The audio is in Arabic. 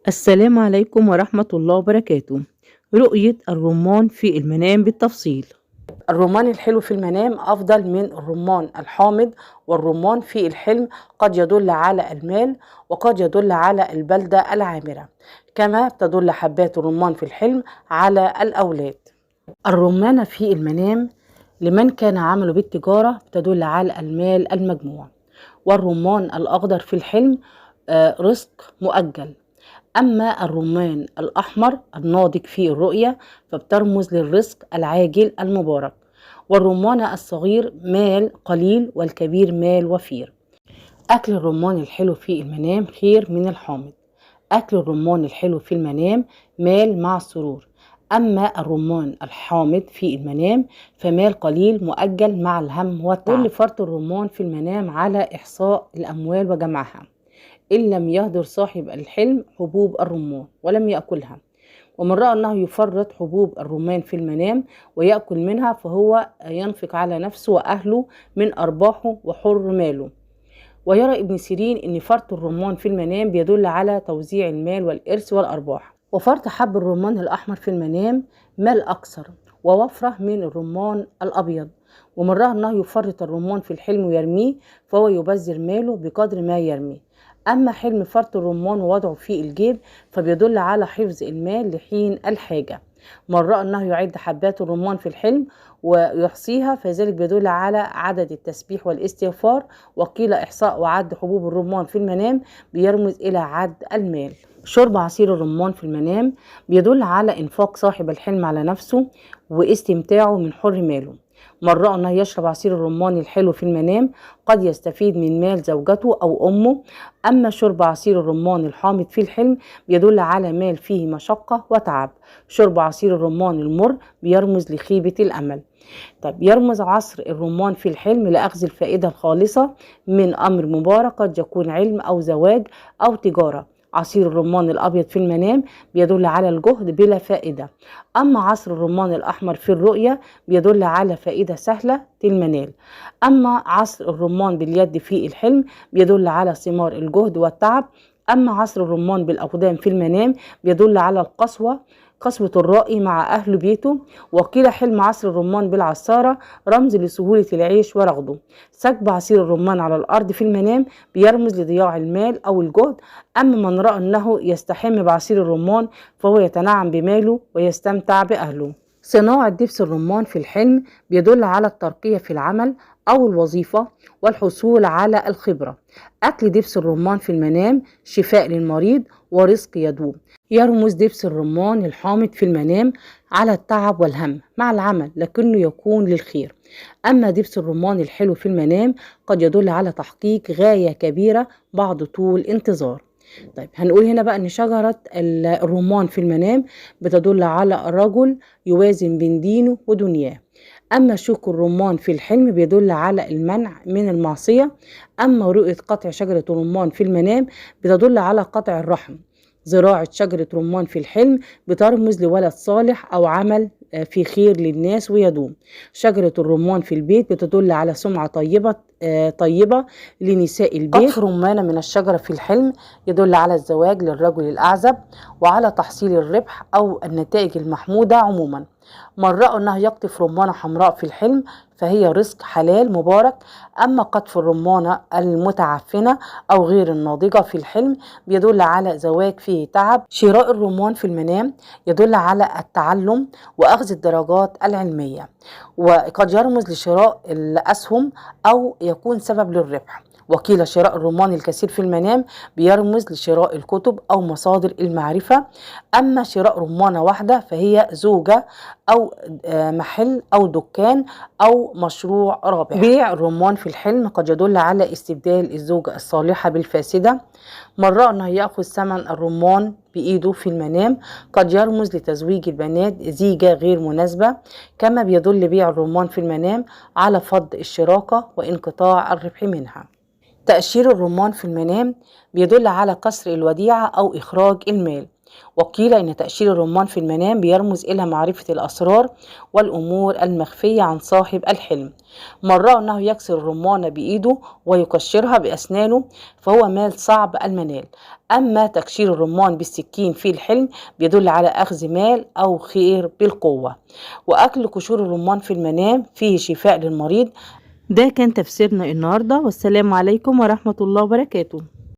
السلام عليكم ورحمة الله وبركاته. رؤية الرمان في المنام بالتفصيل. الرمان الحلو في المنام أفضل من الرمان الحامض، والرمان في الحلم قد يدل على المال وقد يدل على البلدة العامرة، كما تدل حبات الرمان في الحلم على الأولاد. الرمانة في المنام لمن كان عمله بالتجارة تدل على المال المجموع، والرمان الأخضر في الحلم رزق مؤجل. أما الرمان الأحمر الناضج في الرؤية فبترمز للرزق العاجل المبارك، والرمان الصغير مال قليل والكبير مال وفير. أكل الرمان الحلو في المنام خير من الحامض. أكل الرمان الحلو في المنام مال مع السرور، أما الرمان الحامض في المنام فمال قليل مؤجل مع الهم والتعب. كل فرط الرمان في المنام على إحصاء الأموال وجمعها، إن لم يهدر صاحب الحلم حبوب الرمان ولم يأكلها. ومن رأى أنه يفرط حبوب الرمان في المنام ويأكل منها فهو ينفق على نفسه وأهله من أرباحه وحر ماله. ويرى ابن سيرين أن فرط الرمان في المنام بيدل على توزيع المال والإرث والأرباح. وفرط حب الرمان الأحمر في المنام مال أكثر ووفرة من الرمان الأبيض. ومن رأى أنه يفرط الرمان في الحلم ويرميه فهو يبذر ماله بقدر ما يرميه. أما حلم فرط الرمان ووضعه في الجيب فبيدل على حفظ المال لحين الحاجة. من رأى أنه يعد حبات الرمان في الحلم ويحصيها فذلك بيدل على عدد التسبيح والاستغفار. وقيل إحصاء وعد حبوب الرمان في المنام بيرمز إلى عد المال. شرب عصير الرمان في المنام بيدل على إنفاق صاحب الحلم على نفسه واستمتاعه من حر ماله. من رأى أنه يشرب عصير الرمان الحلو في المنام قد يستفيد من مال زوجته أو أمه. أما شرب عصير الرمان الحامض في الحلم بيدل على مال فيه مشقة وتعب. شرب عصير الرمان المر بيرمز لخيبة الأمل. طب يرمز عصر الرمان في الحلم لأخذ الفائدة الخالصة من أمر مبارك قد يكون علم أو زواج أو تجارة. عصير الرمان الأبيض في المنام بيدل على الجهد بلا فائدة. أما عصر الرمان الأحمر في الرؤية بيدل على فائدة سهلة المنال. أما عصر الرمان باليد في الحلم بيدل على ثمار الجهد والتعب. أما عصر الرمان بالأقدام في المنام بيدل على قسوة الرائي مع أهل بيته. وقيل حلم عصر الرمان بالعصارة رمز لسهولة العيش ورغده. سكب عصير الرمان على الأرض في المنام بيرمز لضياع المال أو الجهد. أما من رأى أنه يستحم بعصير الرمان فهو يتنعم بماله ويستمتع بأهله. صناعة دبس الرمان في الحلم بيدل على الترقية في العمل أو الوظيفة والحصول على الخبرة. أكل دبس الرمان في المنام شفاء للمريض ورزق يدوم. يرمز دبس الرمان الحامض في المنام على التعب والهم مع العمل لكنه يكون للخير. أما دبس الرمان الحلو في المنام قد يدل على تحقيق غاية كبيرة بعد طول انتظار. طيب هنقول هنا بقى ان شجرة الرمان في المنام بتدل على رجل يوازن بين دينه ودنياه. أما شوك الرمان في الحلم بيدل على المنع من المعصية. أما رؤية قطع شجرة الرمان في المنام بتدل على قطع الرحم. زراعة شجرة رمان في الحلم بترمز لولد صالح أو عمل في خير للناس ويدوم. شجرة الرمان في البيت بتدل على سمعة طيبة لنساء البيت. قطف رمانة من الشجرة في الحلم يدل على الزواج للرجل الأعزب وعلى تحصيل الربح أو النتائج المحمودة عموما. من رأى أنه يقطف رمانة حمراء في الحلم فهي رزق حلال مبارك. أما قطف الرمانة المتعفنة أو غير الناضجة في الحلم بيدل على زواج فيه تعب. شراء الرمان في المنام يدل على التعلم وأخذ الدرجات العلمية، وقد يرمز لشراء الأسهم أو يكون سبب للربح. وقيل شراء الرمان الكثير في المنام بيرمز لشراء الكتب أو مصادر المعرفة. أما شراء رمانة واحدة فهي زوجة أو محل أو دكان أو مشروع رابح. بيع الرمان في الحلم قد يدل على استبدال الزوجة الصالحة بالفاسدة. من رأى أنه يأخذ ثمن الرمان بإيده في المنام قد يرمز لتزويج البنات زيجة غير مناسبة. كما بيدل بيع الرمان في المنام على فض الشراكة وانقطاع الربح منها. تأشير الرمان في المنام بيدل على كسر الوديعة أو إخراج المال. وقيل إن تأشير الرمان في المنام بيرمز إلى معرفة الأسرار والأمور المخفية عن صاحب الحلم. من رأى أنه يكسر الرمانة بإيده ويكشرها بأسنانه فهو مال صعب المنال. أما تكشير الرمان بالسكين في الحلم بيدل على أخذ مال أو خير بالقوة. وأكل قشور الرمان في المنام فيه شفاء للمريض. ده كان تفسيرنا النهاردة، والسلام عليكم ورحمة الله وبركاته.